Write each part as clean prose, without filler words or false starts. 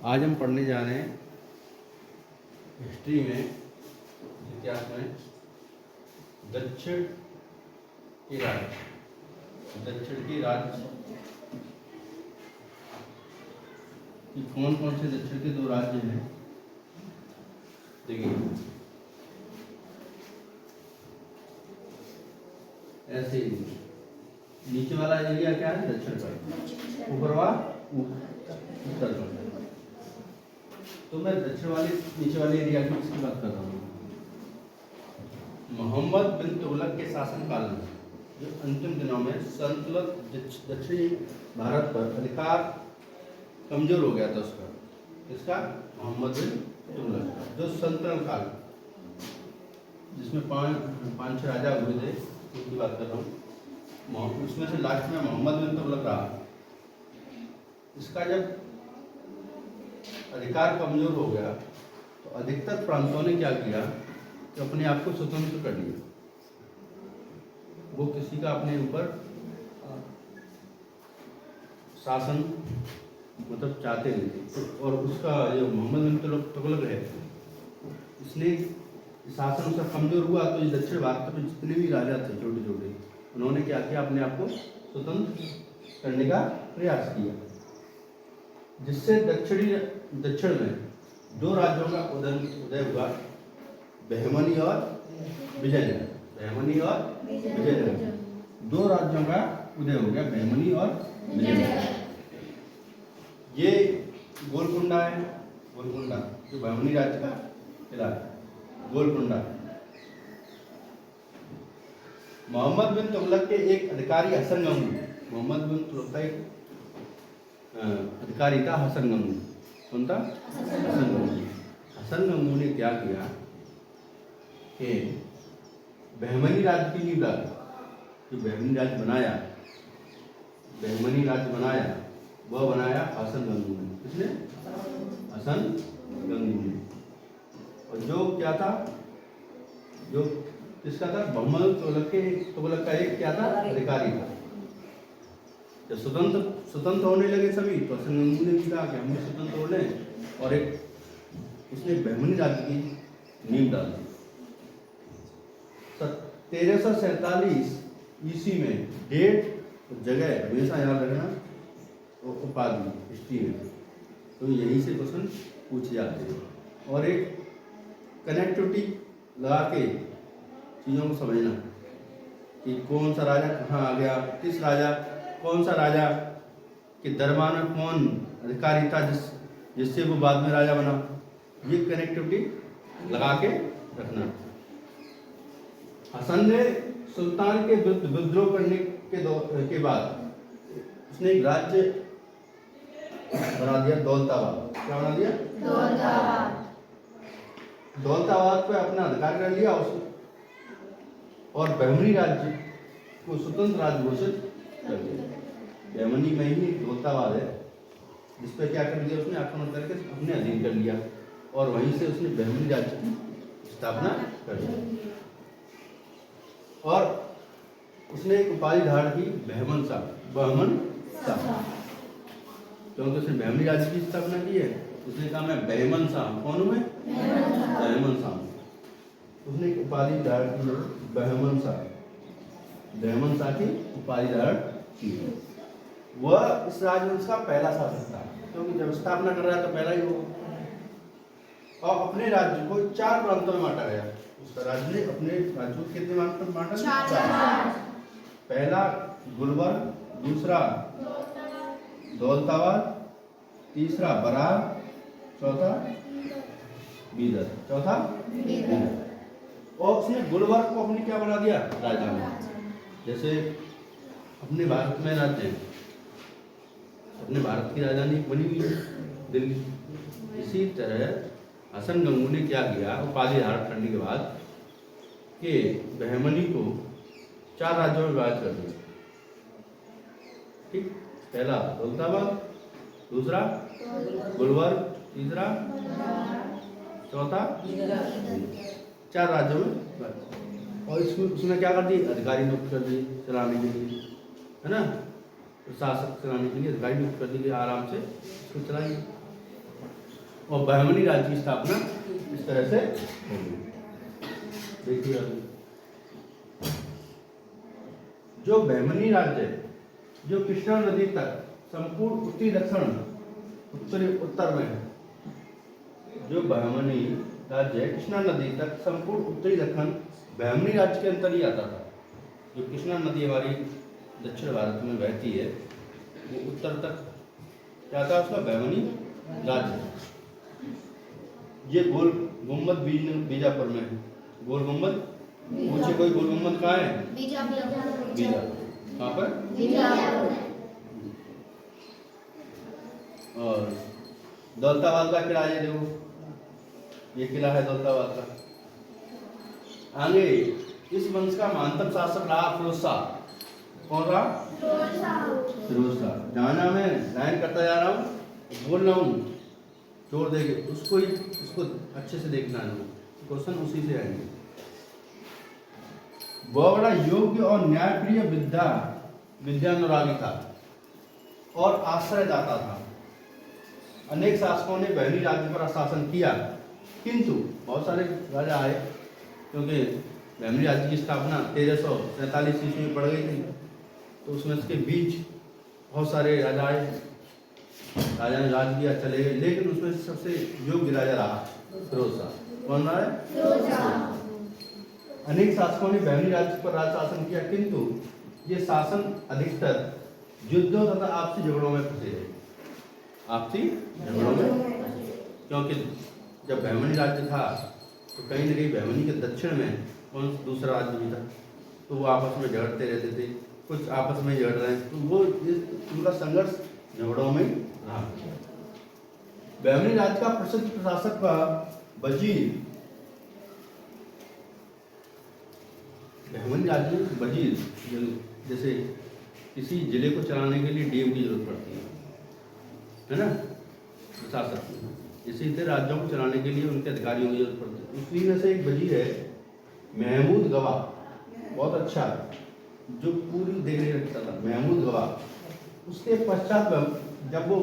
आज हम पढ़ने जा रहे हैं हिस्ट्री में, इतिहास में, दक्षिण के राज्य। दक्षिण के राज्य कि कौन कौन से दक्षिण के दो राज्य हैं। देखिए ऐसे नीचे वाला एरिया क्या है? दक्षिण का। ऊपर वाला उत्तर का। तो मैं दक्षिण वाले नीचे वाले एरिया की इसकी बात कर रहा हूँ। मोहम्मद बिन तुगलक के शासनकाल में जो अंतिम दिनों में संतुलित दक्षिणी भारत पर अधिकार कमजोर हो गया था उसका। इसका मोहम्मद बिन तुगलक का जो संतुलन काल जिसमें पांच छह राजा हुए थे उनकी बात कर रहा हूँ। उसमें से लास्ट में मोहम्मद बिन तुगलक रहा। इसका जब अधिकार कमजोर हो गया तो अधिकतर प्रांतों ने क्या किया कि अपने आप को स्वतंत्र कर लिया। वो किसी का अपने ऊपर शासन मतलब चाहते नहीं थे। और उसका जो मोहम्मद बिन तुगलक है, इसने शासन उसका कमजोर हुआ तो दक्षिण भारत में जितने भी राजा थे छोटे छोटे, उन्होंने क्या किया, अपने आप को स्वतंत्र करने का प्रयास किया, जिससे दक्षिण में दो राज्यों का उदय हुआ, बहमनी और विजयनगर। बहमनी और विजयनगर दो राज्यों का उदय हो गया, बहमनी और विजयनगर। ये गोलकुंडा है, गोलकुंडा जो बहमनी राज्य का किला है, गोलकुंडा। मोहम्मद बिन तुगलक के एक अधिकारी हसन गंगू, मोहम्मद बिन तुगलक का एक अधिकारी था हसन गंगू। कौन था? हसन गंगू। हसन गंगू ने क्या किया कि बहमनी राज्य की नींव डाली। जो बहमनी राज्य बनाया, बहमनी राज्य बनाया, वह बनाया हसन गंगू ने। किसने? हसन गंगू ने। और जो क्या था, जो किसका था? मोहम्मद तुगलक का एक क्या था? अधिकारी था। जब स्वतंत्र होने लगे सभी, तो हसन गंगू ने भी कहा कि हम भी स्वतंत्र हो लें, और एक उसने बहमनी राज्य की नींव डाली। 1347 ईस्वी में डेट जगह हमेशा याद रखना, उपाधि हिस्ट्री में तो यहीं से क्वेश्चन पूछे जाते हैं। और एक कनेक्टिविटी लगा के चीज़ों को समझना कि कौन सा राजा कहाँ आ गया, किस राजा, कौन सा राजा के दरबार में कौन अधिकारी था जिससे वो बाद में राजा बना। ये कनेक्टिविटी लगा के रखना। हसन ने सुल्तान के विद्रोह करने के बाद उसने एक राज्य बना दिया, दौलताबाद। क्या बना दिया? दौलताबाद पर अपना अधिकार कर लिया उसने, और बहमनी राज्य को स्वतंत्र राज्य घोषित कर दिया। बहमनी में ही दौलताबाद है, जिस पर क्या कर दिया उसने, आक्रमण करके अपने अधीन कर लिया, और वहीं से उसने बहमनी राज्य की स्थापना कर दी। और उसने एक उपाधि धारण की, बहमन शाह। बहमन शाह, क्योंकि उसने बहमनी राज्य की स्थापना की है, उसने कहा मैं बहमन शाह। कौन हूँ मैं? बहमन शाह। उसने एक उपाधि धारण की, बहमन शाह। बहमन शाह की उपाधि धारण की। वह इस राजवंश का पहला शासक था, क्योंकि जब स्थापना कर रहा था पहला ही वो। और अपने राज्य को 4 प्रांतों में बांटा गया। उसका राज्य ने अपने राज्य को कितने बांटा? 4। पहला गुलबर्ग, दूसरा दौलताबाद, तीसरा बरार, चौथा बीदर। और उसने गुलबर्ग को अपनी क्या बना दिया? राजधानी। जैसे अपने भारत में राज्य हैं, अपने भारत की राजधानी बनी हुई है दिल्ली। इसी तरह हसन गंगू ने क्या किया, उपाधि धारण करने के बाद कि बहमनी को 4 राज्यों में विभाजित कर दिया। ठीक, पहला दौलताबाद, दूसरा गुलबर्ग, तीसरा, चौथा 4 राज्यों में। और उसमें क्या कर दी? अधिकारी नियुक्त कर दिए चलाने के लिए, है ना। प्रशासक चलाने के लिए अधिकारी नियुक्त कर दिए, आराम से उसको चलाइए। और बहमनी राज्य की स्थापना इस तरह से होगी। देखिए जो बहमनी राज्य है, जो कृष्णा नदी तक संपूर्ण उत्तरी दक्षिण उत्तरी उत्तर में है, जो बहमनी राज्य है कृष्णा नदी तक संपूर्ण उत्तरी दक्षिण बहमनी राज्य के अंतर ही आता था। जो कृष्णा नदी हमारी दक्षिण भारत में बहती है वो उत्तर तक क्या था, उसका बहमनी राज्य है। ये गोल गुम्बद बीजापुर में है। गोल गुम्बद पूछे कोई, गोल गुम्बद कहाँ है? बीजापुर। कहाँ पर? और दौलताबाद का किला ये देखो, ये किला है दौलताबाद का। आगे इस वंश का महानतम शासक रहा फिरोज शाह। कौन रहा? फिरोज शाह। जहाँ मैं लाइन करता जा रहा हूँ, बोल रहा हूँ, जोर देके उसको अच्छे से देखना है, क्वेश्चन उसी से आएंगे। वह बड़ा योग्य और न्यायप्रिय विद्यानुरागी था और आश्रयदाता था। अनेक शासकों ने बहमनी राज्य पर शासन किया, किंतु बहुत सारे राजा आए, क्योंकि बहमनी राज्य की स्थापना 1347 ईस्वी में पड़ गई थी, तो उसमें इसके बीच बहुत सारे राजा आए, राजा ने राज किया, चले गए, लेकिन उसमें सबसे योग्य राजा रहा फिरोज शाह। कौन रहा है? फिरोज शाह। अनेक शासकों ने बहमनी राज्य पर राज शासन किया, किंतु ये शासन अधिकतर युद्धों तथा आपसी झगड़ों में फंसे रहे। आपसी झगड़ों में, क्योंकि जब बहमनी राज्य था तो कहीं न कहीं बहमनी के दक्षिण में कौन दूसरा राज्य भी था, तो वो आपस में झगड़ते रहते थे, कुछ आपस में झगड़ रहे हैं, तो वो उनका संघर्ष झगड़ों में रहा। बहमनी राज्य का प्रसिद्ध प्रशासक का वजीर, बहमनी राज्य में वजीर, जैसे किसी जिले को चलाने के लिए डीएम की जरूरत पड़ती है ना, प्रशासक, इसी तरह राज्यों को चलाने के लिए उनके अधिकारियों की जरूरत पड़ती है। उसी में से एक वजीर है महमूद गवाह, बहुत अच्छा, जो पूरी देखने रखता था, महमूद गवाह। उसके पश्चात जब वो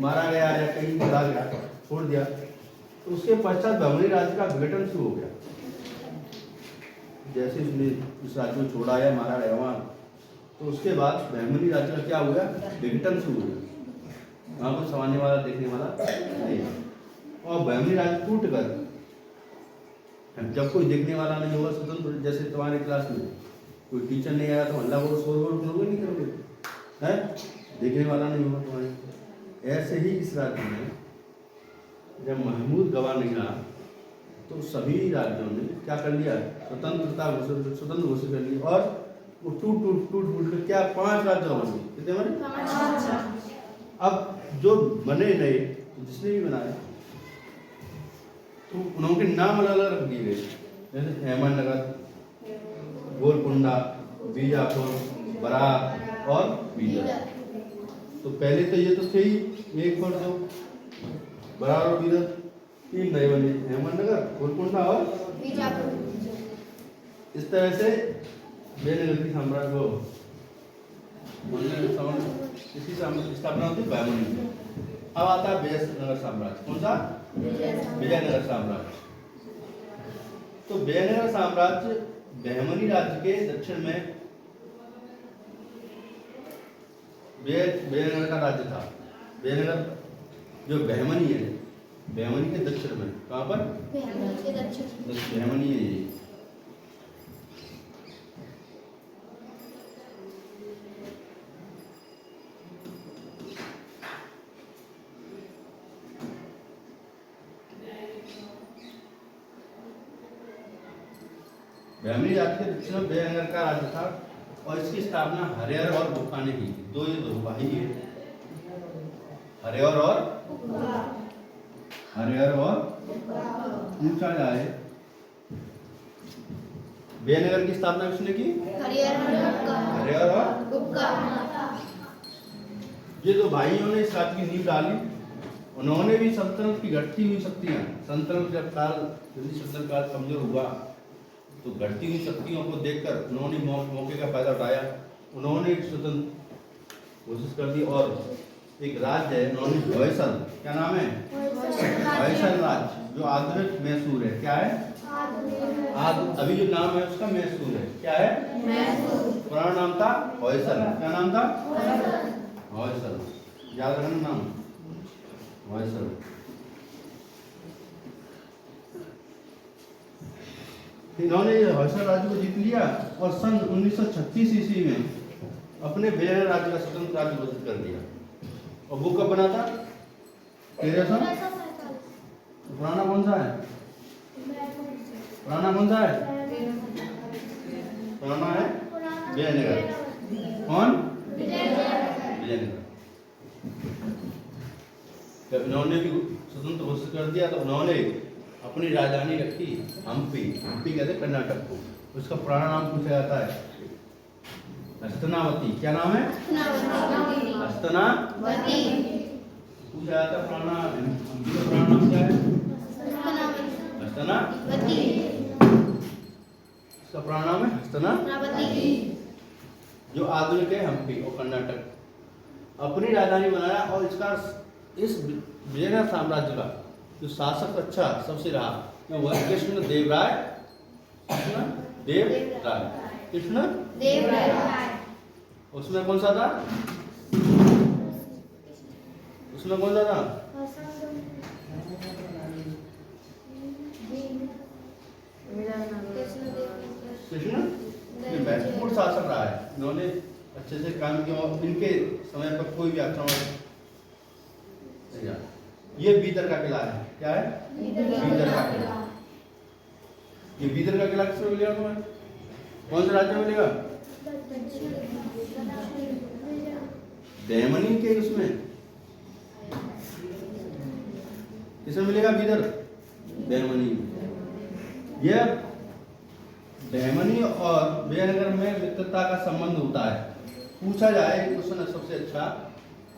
मारा गया या कहीं चला गया, छोड़ दिया, तो उसके पश्चात बहमनी राज्य का विघटन शुरू हो गया। जैसे उसने इस राज्य को छोड़ा या मारा गया वहाँ, तो उसके बाद बहमनी राज्य का क्या हुआ? विघटन शुरू हो गया। वहाँ को समझने वाला देखने वाला नहीं, और बहमनी राज्य टूट कर, जब कोई देखने वाला नहीं होगा स्वतंत्र, जैसे तुम्हारे क्लास में कोई टीचर नहीं आया तो हल्ला बोल शोर करोगे नहीं करोगे, है? देखने वाला नहीं होगा तुम्हारे। ऐसे ही इस राज्य में जब महमूद गवाह नहीं रहा तो सभी राज्यों ने क्या कर लिया? स्वतंत्र घोषित कर ली, और वो टूट कर क्या 5 राज्य बन गए। कितने बने? अब जो बने नए, जिसने भी बनाया, तो उनके नाम अलग अलग रख दिए गए, जैसे अहमदनगर, गोलकुंडा, बीजापुर, बराक और बीदर। तो पहले तो ये तो थे ही 1 और 2, बराक और बीदर, 3 नए बने, अहमदनगर, गोलकुंडा और बीजापुर। इस तरह से विजयनगर की साम्राज्य को इसी स्थापना होती बहमनी में। अब आता है विजयनगर साम्राज्य। कौन सा? विजयनगर साम्राज्य। तो विजयनगर साम्राज्य बहमनी राज्य के दक्षिण में विजयनगर का राज्य था। विजयनगर जो बहमनी है, बहमनी के दक्षिण में, कहाँ पर? बहमनी है। बहमनी राज्य के दक्षिण में विजयनगर का राज्य था, और इसकी स्थापना हरिहर और बुक्का ने की। दो भाई है, हरिहर और पूछा जाए विजयनगर की स्थापना किसने की? हरिहर और बुक्का। ये दो भाइयों ने इस राज्य की नींव डाली। उन्होंने भी सल्तनत की घटती हुई शक्तियां, सल्तनत जब सल्तनत काल कमजोर हुआ तो घटती हुई शक्तियों को देखकर उन्होंने मौके का फायदा उठाया। उन्होंने स्वतंत्र कोशिश कर दी और एक राज्य है उन्होंने होयसल, क्या नाम है? होयसल राज्य, जो आधुनिक मैसूर है। क्या है? अभी जो नाम है उसका मैसूर है। क्या है? पुराना नाम था होयसल। क्या नाम था? होयसल। याद रखना नाम होयसल। इन्होंने होयसल राज्य को जीत लिया और सन 1936 ईस्वी में अपने विजयनगर राज्य का स्वतंत्र राज्य घोषित कर दिया। और वो कब बना था? 1300। पुराना कौन सा है? पुराना कौन सा है? पुराना है विजयनगर। कौन? विजयनगर। जब इन्होंने भी स्वतंत्र घोषित कर दिया तो उन्होंने अपनी राजधानी रखी हम्पी। हम्पी कहते कर्नाटक को। उसका पुराना नाम पूछा जाता है हस्तनावती। क्या नाम है? हस्तनावती पूछा जाता है। पुराना हम्पी का पुराना नाम क्या है? हस्तनावती। इसका पुराना नाम है हस्तनावती, जो आधुनिक है हम्पी और कर्नाटक। अपनी राजधानी बनाया और इसका इस विजयनगर साम्राज्य का जो शासक अच्छा सबसे रहा वह कृष्ण देव राय। कृष्ण देव राय। उसमें कौन सा था? उसमें कौन सा था? कृष्ण महत्वपूर्ण शासक रहा है। इन्होंने अच्छे से काम किया और इनके समय पर कोई भी आक्रमण। ये बीदर का किला है। क्या है? बीदर का किला। ये बीदर का किला किसमें मिलेगा तुम्हें? कौन से राज्य में मिलेगा? बैमनी के उसमें किसमें मिलेगा बीदर? बैमनी। यह बैमनी और विजयनगर में मित्रता का संबंध होता है। पूछा जाए क्वेश्चन सबसे अच्छा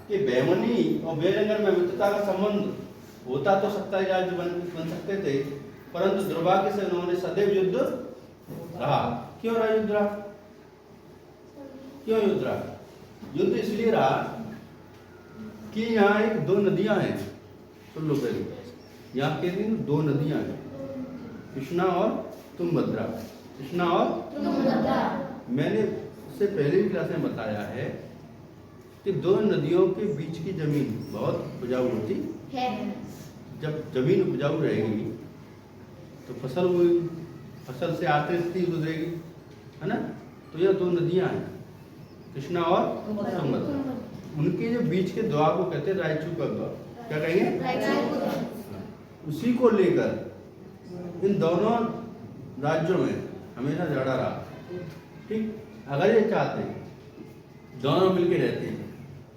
कि बैमनी और विजयनगर में मित्रता का संबंध होता तो सत्ताई राज्य बन सकते थे, परंतु दुर्भाग्य से उन्होंने सदैव युद्ध रहा। क्यों रहा युद्ध रहा? क्यों युद्ध रहा? युद्ध इसलिए रहा कि यहाँ एक दो नदियां हैं। सुन लो पहले, यहाँ के दिन दो नदियां हैं, कृष्णा और तुंगभद्रा। कृष्णा और तुंगभद्रा। मैंने इससे पहले भी क्लास में बताया है कि दो नदियों के बीच की जमीन बहुत उपजाऊ होती है। जब जमीन उपजाऊ रहेगी तो फसल होगी, फसल से आर्थिक स्थिति गुजरेगी, है ना। तो यह दो नदियां हैं कृष्णा और तुंगभद्रा। उनके जो बीच के द्वार को कहते हैं रायचू का द्वार। क्या कहेंगे? उसी को लेकर इन दोनों राज्यों में हमेशा झगड़ा रहा। ठीक, अगर ये चाहते दोनों मिलके रहते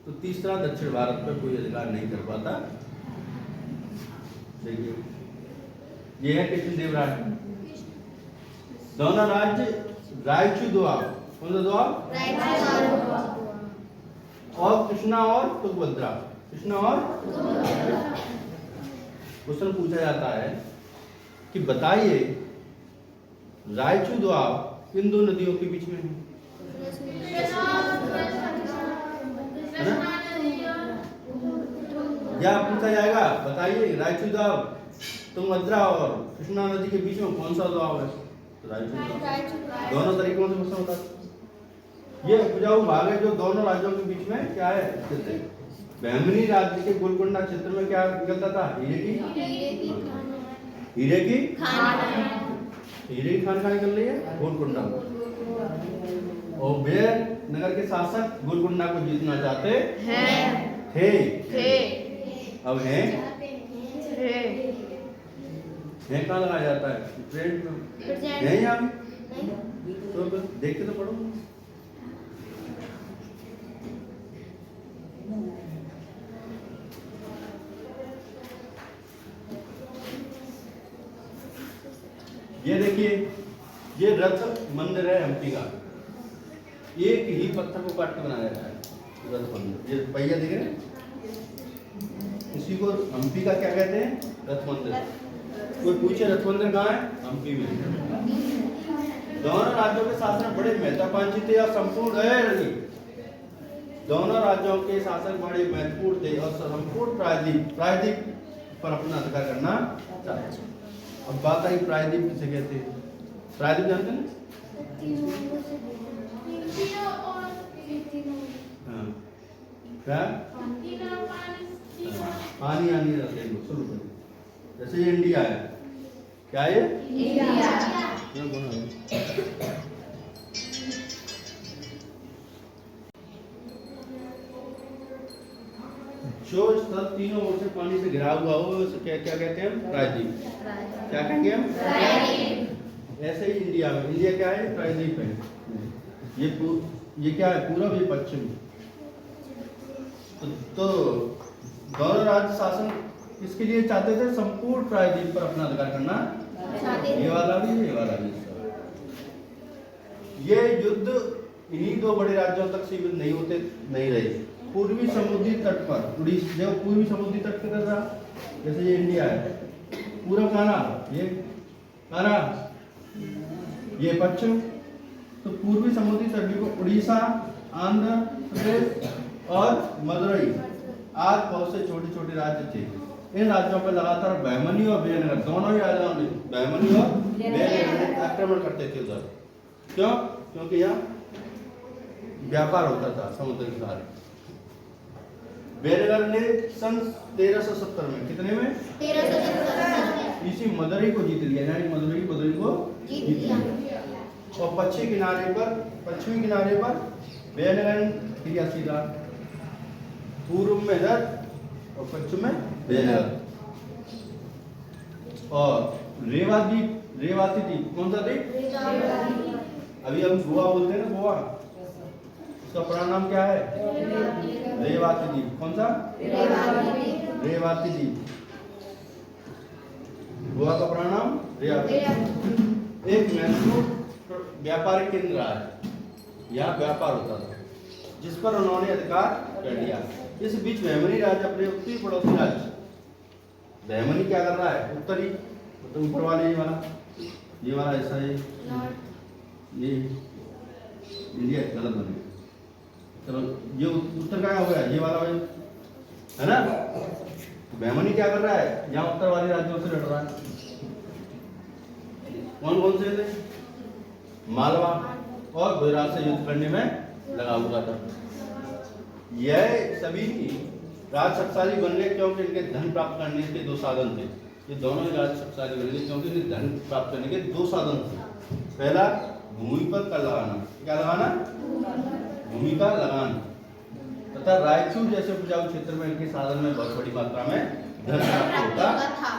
तो तीसरा दक्षिण भारत पर कोई अधिकार नहीं कर पाता। देखिए, ये है कृष्णदेव राय। दोनों राज्य रायचू द्वार, कौन सा द्वार? और कृष्णा और तुंगभद्रा। कृष्णा और क्वेश्चन पूछा जाता है कि बताइए रायचू द्वार इन दो नदियों के बीच में है ना? या पूछा जाएगा बताइए रायचू द्वार तुंगभद्रा और कृष्णा नदी के बीच में कौन सा द्वार है? तो रायचू। दोनों तरीकों से क्वेश्चन होता है। ये उपजाऊ भाग है जो दोनों राज्यों के बीच में क्या है स्थित है। बैमनी राज्य के गोलकोंडा क्षेत्र में क्या निकलता था? हीरे की खान निकल रही है गोलकोंडा। और विजयनगर के शासक गोलकोंडा को जीतना चाहते थे। अब है कहाँ लगाया जाता है? ट्रेन में है यहाँ तो देख के तो पढ़ो। ये देखिए, ये रथ मंदिर है हम्पी का। एक ही पत्थर को काट के बनाया जाता है रथ मंदिर। ये पहिया देख रहे हैं, इसी को हम्पी का क्या कहते हैं? रथ मंदिर। कोई पूछे रथ मंदिर कहाँ है? हम्पी में। दोनों राज्यों के शासन बड़े महत्वाकांक्षी थे और संपूर्ण दोनों राज्यों के शासक बड़े महत्वपूर्ण थे और संपूर्ण प्रायद्वीप पर अपना अधिकार करना चाहते। अब बात आई प्रायद्वीप किसे कहते हैं? प्रायद्वीप जानते हैं? हाँ। क्या? पानी आनी रहते हैं शुरू करें। जैसे ये इंडिया है, क्या है? इंडिया। जो स्थल तीनों ओर से पानी से घिरा हुआ हो उसे क्या क्या कहते हैं? प्रायद्वीप। क्या कहेंगे हम? प्रायद्वीप। ऐसे ही इंडिया में, इंडिया क्या है? प्रायद्वीप है। ये क्या है? पूरब, ये पश्चिम। तो दोनों राज्य शासन किसके लिए चाहते थे? संपूर्ण प्रायद्वीप पर अपना अधिकार करना चाहते। ये वाला भी, ये वाला भी। ये युद्ध इन्हीं दो बड़े राज्यों तक सीमित नहीं रहे। पूर्वी समुद्री तट पर उड़ीसा, जो पूर्वी समुद्री तट पर रहा, जैसे ये इंडिया है, पूरब का ना, ये काना, ये पश्चिम। तो पूर्वी समुद्री तट को उड़ीसा, आंध्र प्रदेश और मदुरई आज बहुत से छोटे छोटे राज्य थे। इन राज्यों पर लगातार बहमनी और विजयनगर, दोनों ही राज्यों में बहमनी और विजयनगर आक्रमण करते थे उधर। क्यों? क्योंकि यहाँ व्यापार होता था समुद्र के सहारे। विजयनगर ने सन 1370 में, कितने में? 1370 इसी मदुरई को जीत लिया, यानी मदुरई को जीत लिया। और पश्चिमी किनारे पर विजयनगर क्रियाशीला, पूर्व में इधर और पश्चिम में विजयनगर। और रेवाती द्वीप, कौन सा द्वीप? अभी हम गोवा बोलते हैं ना, गोवा, उसका पूरा नाम क्या है? रेवाती द्वीप। कौन सा? रेवाती द्वीप। गोवा का पूरा नाम रेवाती। एक महत्वपूर्ण व्यापारिक केंद्र रहा है, यहाँ व्यापार होता था, जिस पर उन्होंने अधिकार कर लिया। इस बीच बहमनी राज्य अपने उत्तरी पड़ोसी राज्य, बहमनी क्या कर रहा है? उत्तरी, तो ऊपर वाले ये वाला ऐसा है, ये इंडिया गलत बने। चलो ये उत्तर का हो गया, ये वाला है ना। तो बहमनी क्या कर रहा है? यहाँ उत्तर वाले राज्यों से लड़ रहा है। कौन कौन से थे? मालवा और गुजरात से युद्ध करने में लगा हुआ था। यह सभी राज शक्तिशाली बनने, क्योंकि इनके धन प्राप्त करने के दो साधन थे। ये दोनों ही राज शक्तिशाली बन गए क्योंकि इन्हें धन प्राप्त करने के दो साधन थे। पहला, भूमि पर कर लगाना। क्या लगाना? भूमि का लगान तथा रायचूर जैसे उपजाऊ क्षेत्र में इनके साधन में बहुत बड़ी मात्रा में धन प्राप्त होता था।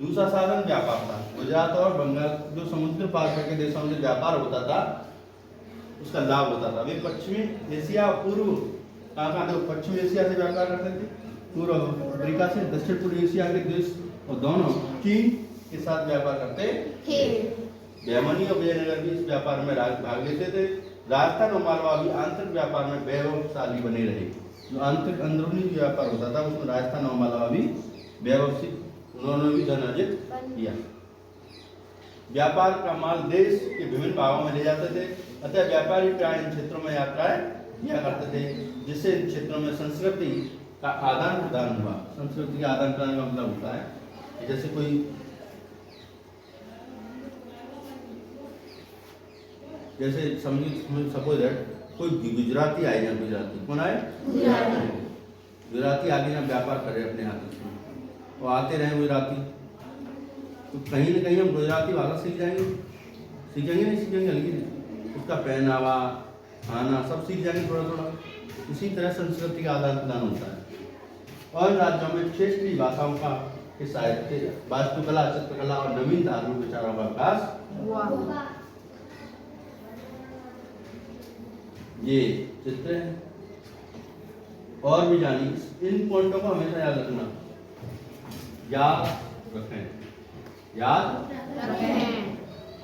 दूसरा साधन व्यापार था। गुजरात और बंगाल जो समुद्र पार के देशों में व्यापार होता था, उसका लाभ होता था। वे पश्चिमी एशिया, पूर्व कहाँ थे? पश्चिम एशिया से व्यापार करते थे, पूर्व अफ्रीका से, दक्षिण पूर्व एशिया के देश और दोनों चीन के साथ व्यापार करते थे। बहमनी और विजयनगर भी इस व्यापार में भाग लेते थे। राजस्थान और मालवा भी आंतरिक व्यापार में वैभवशाली बने रहे। जो आंतरिक अंदरूनी व्यापार होता था उसमें राजस्थान और मालवा भी वैभवशाली, उन्होंने भी धन अर्जित किया। व्यापार का माल देश के विभिन्न भागों में ले जाते थे, अतः व्यापारी प्राय इन क्षेत्रों में यात्राएं किया करते थे, जिससे इन क्षेत्रों में संस्कृति का आदान प्रदान हुआ। संस्कृति का आदान प्रदान का मतलब होता है जैसे कोई, जैसे सपोज दैट कोई गुजराती आए ना, गुजराती कौन आए? गुजराती आगे ना व्यापार करे अपने हाथों से, वो आते रहे गुजराती, तो कहीं ना कहीं हम गुजराती भाषा सीखेंगे नहीं सीखेंगे, लेकिन उसका पहनावा, खाना सब सीख जाएंगे थोड़ा थोड़ा। इसी तरह संस्कृति का आदान प्रदान होता है। और राज्यों में क्षेत्रीय भाषाओं का के साहित्य, वास्तुकला, चित्रकला और नवीन धार्मिक विचारों का विकास हुआ। ये चित्र है। और भी जानिए, इन पॉइंटों को हमेशा याद रखना, याद रखें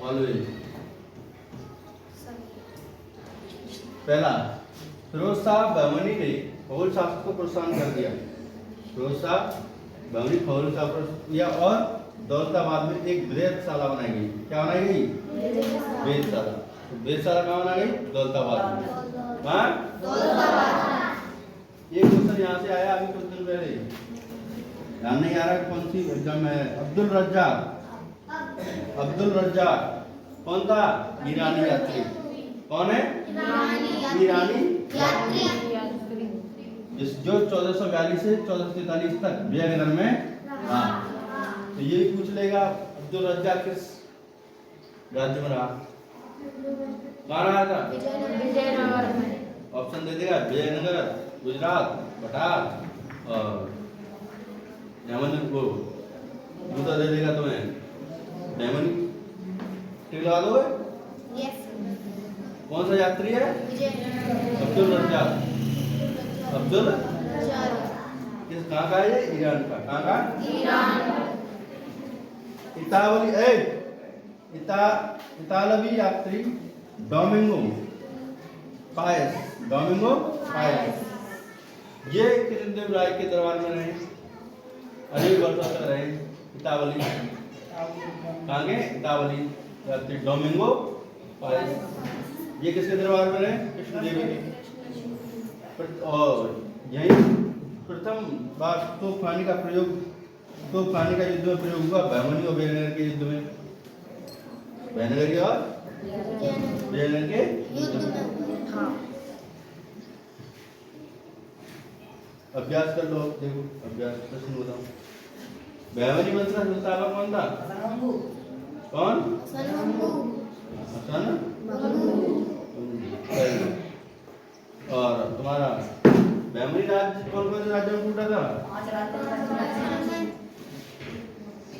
ऑलवेज। पहला, फिरोज शाह बहमनी ने खगोल शास्त्र को प्रोत्साहन कर दिया। फिरोज शाह बहमनी खगोल शास्त्र किया और दौलताबाद में एक वेधशाला बनाई गई। क्या बनाई गई? वेधशाला। वेधशाला कहाँ बनाई गई? दौलताबाद में। एक क्वेश्चन यहाँ से आया अभी कुछ दिन पहले, ध्यान नहीं आ रहा कौन सी एग्जाम है। अब्दुल रज्जाक कौन था? ईरानी यात्री। कौन है? ईरानी यात्री, जो 1442 से 1443 तक विजयनगर में। हाँ, तो ये पूछ लेगा अब्दुल रज्जाक किस राज्य में रहा? कहाँ रहा था? विजयनगर में। ऑप्शन दे देगा, विजयनगर, गुजरात, कटार और को दूसरा दे देगा तुम्हें डायमंड। ठीक लगा दोगे? यस। कौन सा यात्री है? अब्दुल रज्जाक। अब्दुल किस कहाँ का है ये? ईरान का। कहाँ का? ईरान। इतालवी यात्री डोमिंगो पायस ये कृष्णदेव राय के दरबार में रहे, अनेक वर्षों तक रहे। इतावली कहाँ के? इतावली यात्री डोमिंगो पायस, ये किसके दरबार में रहे? कृष्णदेव के। और यही प्रथम बार तोपखाने का युद्ध में प्रयोग हुआ, बहमनी और विजयनगर के युद्ध में। विजयनगर के और विजयनगर के युद्ध में। हाँ। अभ्यास कर लो, देखो अभ्यास प्रश्न बताओ। बहमनी वंश का सुल्तान कौन था? कौन? हसन। और तुम्हारा बहमनी राज्य कौन कौन से राज्यों में टूटा था? 5 राज्यों में।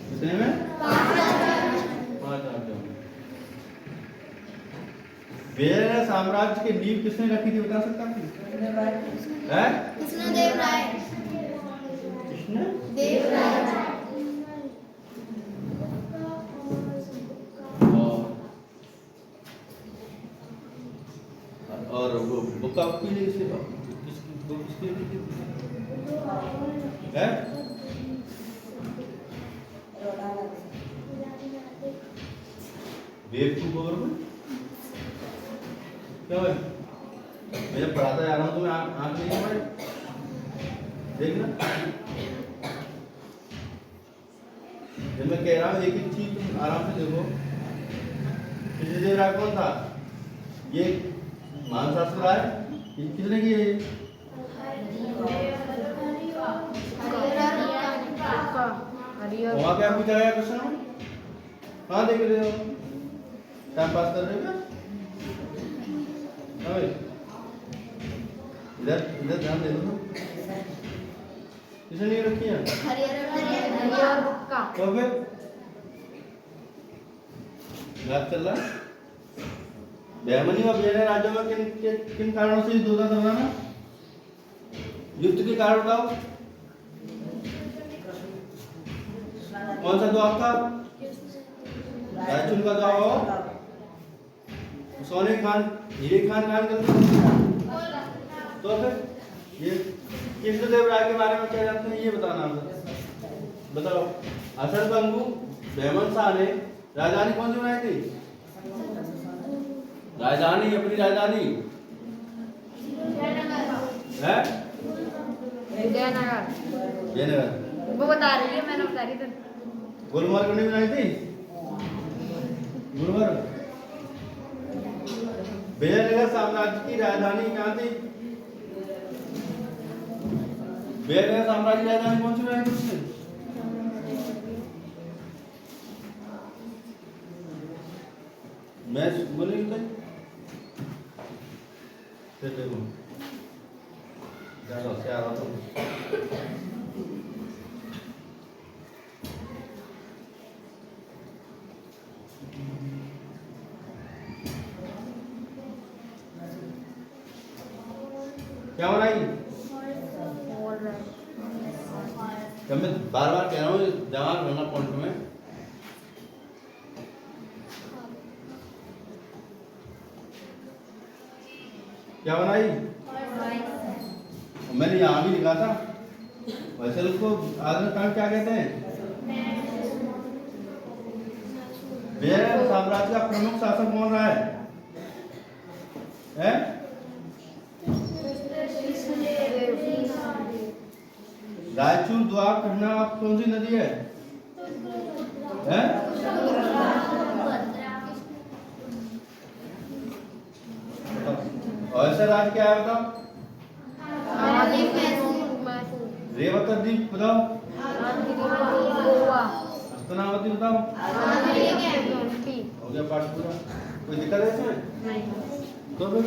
कितने में? 5 राज्यों में। विजयनगर साम्राज्य के नींव किसने रखी थी, बता सकता है? कृष्णदेव राय। और वो बुक आपकी लिए किसकी है? बेवकूफ में क्या है? मैं जब पढ़ाता जा रहा हूँ तो मैं आँख नहीं पड़े देखना। जब मैं कह रहा हूँ एक एक चीज तुम आराम से देखो। कृष्णदेव राय कौन था? ये मानशास्त्र राय किसने की है? वहाँ क्या पूछा गया क्वेश्चन में? कहाँ देख रहे हो? टाइम पास कर रहे हो क्या? इधर ध्यान दे दो। किसने नहीं रखी है? तो फिर बात चल रहा है। बहमनी और विजयनगर राज्यों में किन कारणों से युद्ध होता था ना? युद्ध के कारण बताओ। कौन सा द्वार था? रायचूर का द्वार हो। सोने खान, हीरे खान तो फिर ये कृष्णदेव राय के बारे में क्या जानते हैं ये बताना बताओ। असल बंगू बहमन शाह ने राजधानी कौन सी बनाई थी? राजधानी, अपनी राजधानी है विजयनगर। वो बता रही है, मैंने बता रही थी। गुलमर्ग ने बनाई थी। गुलमर्ग। विजयनगर साम्राज्य की राजधानी कहाँ थी? विजयनगर साम्राज्य की राजधानी कौन सी बनाई थी उसने? मैं बोलेंगे फिर देखो ज्यादा से आ रहा तो क्या बनाई? जब मैं बार बार कह रहा हूँ दिमाग रहना पॉइंट में। क्या बनाई? मैंने यहाँ भी लिखा था। वैसे उसको आधुनिक काल क्या कहते हैं? विजयनगर साम्राज्य का प्रमुख शासक कौन रहा है? रायचूर द्वार कहना कौन सी नदी है? हैं? और ऐसा राज्य क्या है बताओ? रेवत द्वीप बताओ। हस्तनावती बताओ। हो गया पाठ पूरा। कोई दिक्कत है इसमें? तो फिर